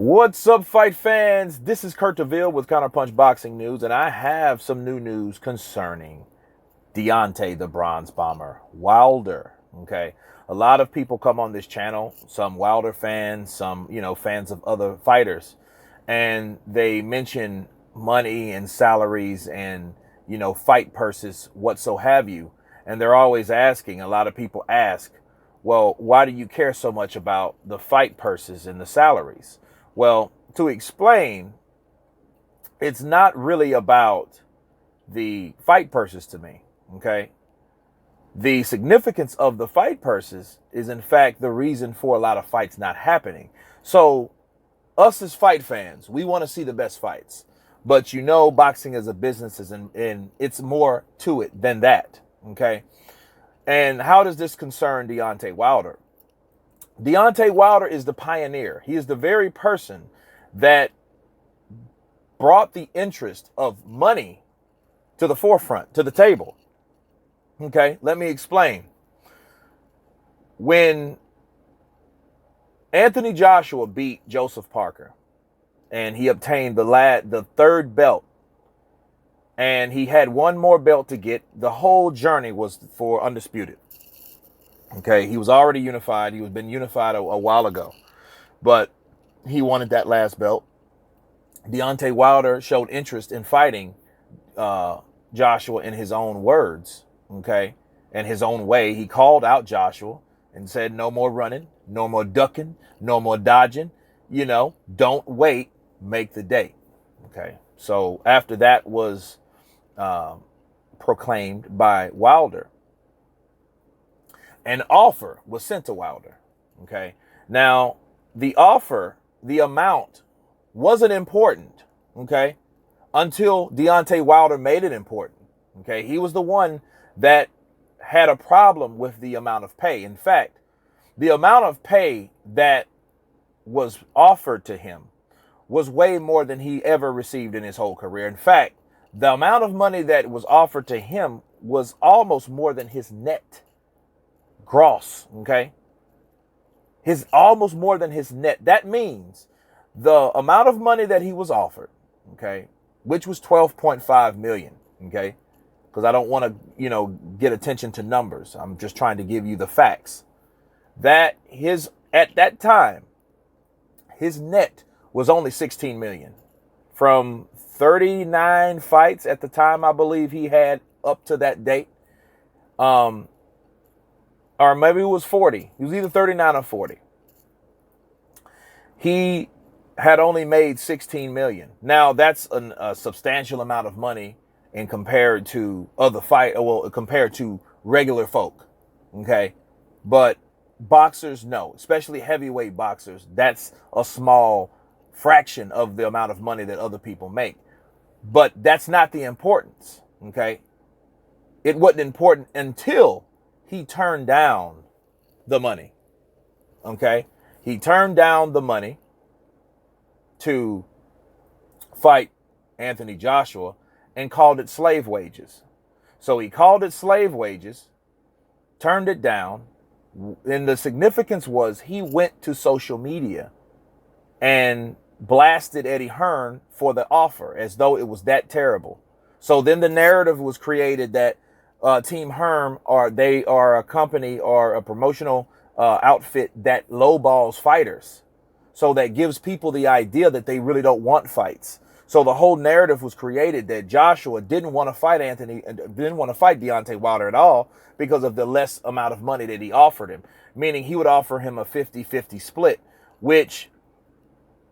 What's up, fight fans? This is Kurt DeVille with Counterpunch Boxing News, and I have some new news concerning Deontay the Bronze Bomber Wilder. Okay, a lot of people come on this channel, some Wilder fans, some fans of other fighters, and they mention money and salaries and fight purses, what so have you, and they're always asking. A lot of people ask, well, why do you care so much about the fight purses and the salaries? Well, to explain, it's not really about the fight purses to me, okay? The significance of the fight purses is, in fact, the reason for a lot of fights not happening. So, us as fight fans, we want to see the best fights. But boxing as a business is and it's more to it than that, okay? And how does this concern Deontay Wilder? Deontay Wilder is the pioneer. He is the very person that brought the interest of money to the forefront, to the table. Okay, let me explain. When Anthony Joshua beat Joseph Parker and he obtained the third belt, and he had one more belt to get, the whole journey was for undisputed. Okay, he was already unified. He was been unified a while ago, but he wanted that last belt. Deontay Wilder showed interest in fighting Joshua in his own words, okay, in his own way. He called out Joshua and said, no more running, no more ducking, no more dodging, don't wait, make the date, okay? So after that was proclaimed by Wilder, an offer was sent to Wilder, okay? Now, the offer, the amount, wasn't important, okay, until Deontay Wilder made it important, okay? He was the one that had a problem with the amount of pay. In fact, the amount of pay that was offered to him was way more than he ever received in his whole career. In fact, the amount of money that was offered to him was almost more than his net gross, okay? His almost more than his net. That means the amount of money that he was offered, okay, which was 12.5 million, okay? Because I don't want to, get attention to numbers. I'm just trying to give you the facts. That at that time, his net was only 16 million. From 39 fights at the time, I believe he had up to that date. Or maybe it was 40. He was either 39 or 40. He had only made 16 million. Now, that's a substantial amount of money in compared to compared to regular folk, okay? But boxers, no, especially heavyweight boxers, that's a small fraction of the amount of money that other people make. But that's not the importance, okay? It wasn't important until he turned down the money, okay? He turned down the money to fight Anthony Joshua and called it slave wages. So he called it slave wages, turned it down, and the significance was he went to social media and blasted Eddie Hearn for the offer as though it was that terrible. So then the narrative was created that Team Herm they are a company or a promotional outfit that lowballs fighters. So that gives people the idea that they really don't want fights. So the whole narrative was created that Joshua didn't want to fight Deontay Wilder at all because of the less amount of money that he offered him. Meaning he would offer him a 50-50 split, which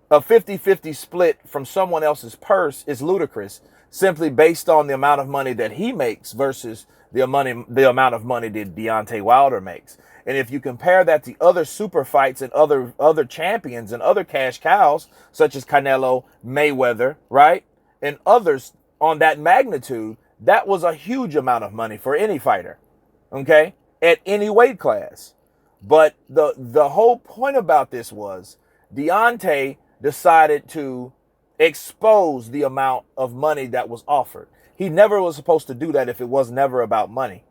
a 50-50 split from someone else's purse is ludicrous, simply based on the amount of money that he makes versus the amount of money that Deontay Wilder makes. And if you compare that to other super fights and other champions and other cash cows, such as Canelo, Mayweather, right? And others on that magnitude, that was a huge amount of money for any fighter, okay? At any weight class. But the whole point about this was Deontay decided to expose the amount of money that was offered. He never was supposed to do that if it was never about money.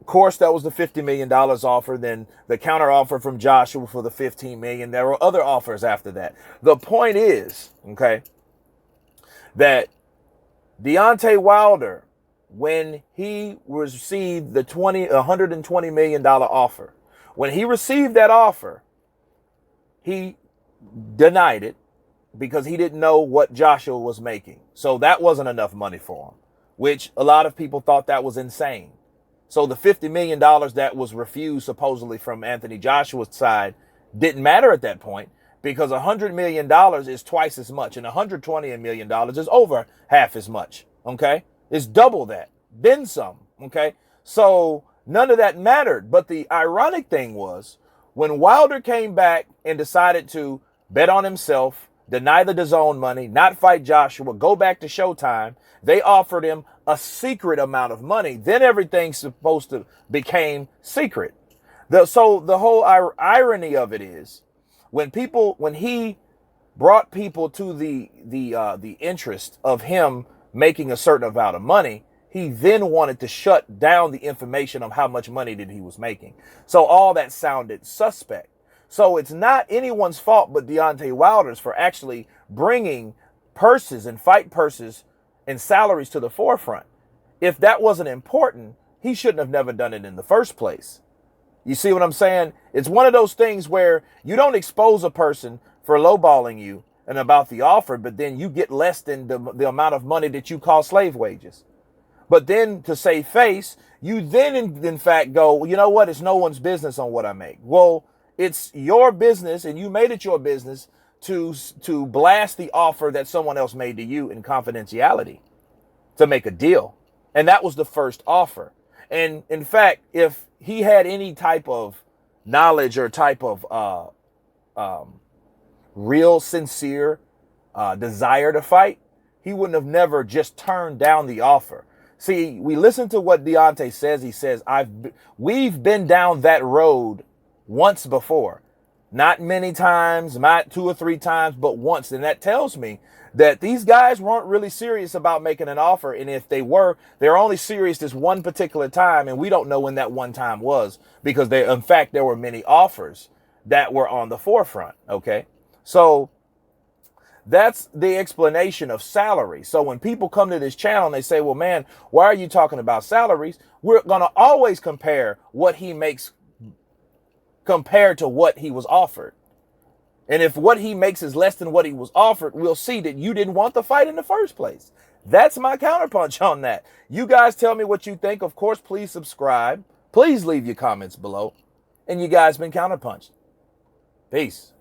course, that was the $50 million offer. Then the counter offer from Joshua for the $15 million. There were other offers after that. The point is, okay, that Deontay Wilder, when he received the $120 million offer, when he received that offer, he denied it because he didn't know what Joshua was making. So that wasn't enough money for him, which a lot of people thought that was insane. So the $50 million that was refused supposedly from Anthony Joshua's side didn't matter at that point, because $100 million is twice as much, and $120 million is over half as much, okay? It's double that, then some, okay? So none of that mattered. But the ironic thing was, when Wilder came back and decided to bet on himself, deny the DAZN money, not fight Joshua, go back to Showtime, they offered him a secret amount of money. Then everything's supposed to became secret. So the whole irony of it is, when he brought people to the interest of him making a certain amount of money, he then wanted to shut down the information of how much money that he was making. So all that sounded suspect. So it's not anyone's fault but Deontay Wilder's for actually bringing purses and fight purses and salaries to the forefront. If that wasn't important, he shouldn't have never done it in the first place. You see what I'm saying? It's one of those things where you don't expose a person for lowballing you and about the offer, but then you get less than the amount of money that you call slave wages. But then to save face, you then in fact go, well, you know what? It's no one's business on what I make. Well, it's your business, and you made it your business to blast the offer that someone else made to you in confidentiality to make a deal. And that was the first offer. And in fact, if he had any type of knowledge or type of real sincere desire to fight, he wouldn't have never just turned down the offer. See, we listen to what Deontay says. He says, we've been down that road once before. Not many times, not 2 or 3 times, but once. And that tells me that these guys weren't really serious about making an offer. And if they were, they're only serious this one particular time. And we don't know when that one time was, because in fact, there were many offers that were on the forefront. Okay. So that's the explanation of salary. So when people come to this channel and they say, well, man, why are you talking about salaries? We're going to always compare what he makes compared to what he was offered. And if what he makes is less than what he was offered, we'll see that you didn't want the fight in the first place. That's my counterpunch on that. You guys tell me what you think. Of course, please subscribe. Please leave your comments below. And you guys been counterpunched. Peace.